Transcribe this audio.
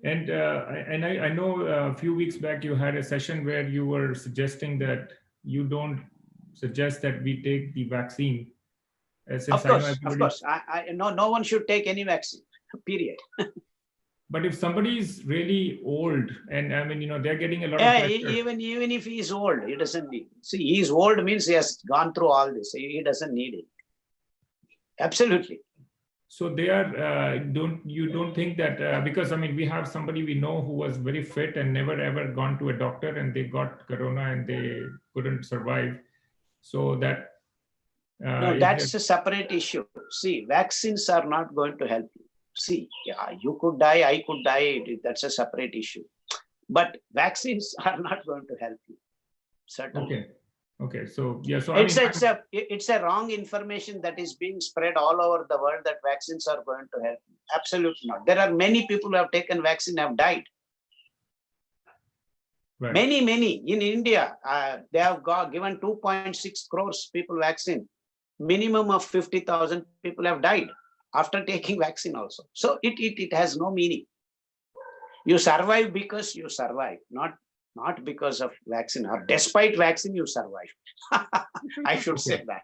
And I know a few weeks back you had a session where you were suggesting that you don't suggest that we take the vaccine, since I know Of everybody. course. No one should take any vaccine, period. But if somebody is really old, and I mean, they're getting a lot of pressure. Even if he is old, he doesn't need. See, he is old means he has gone through all this. He doesn't need it. Absolutely. So they are, you don't think that, because I mean, we have somebody we know who was very fit and never ever gone to a doctor, and they got corona and they couldn't survive. So that. No, that's a separate issue. See, vaccines are not going to help you. See, yeah, you could die, I could die. That's a separate issue. But vaccines are not going to help you. Certainly. Okay. So yeah. So it's a wrong information that is being spread all over the world that vaccines are going to help you. Absolutely not. There are many people who have taken vaccine have died. Right. Many in India. They have given 2.6 crores people vaccine. Minimum of 50,000 people have died after taking vaccine also. So it has no meaning. You survive because you survive, not because of vaccine, or despite vaccine you survive. I should say that.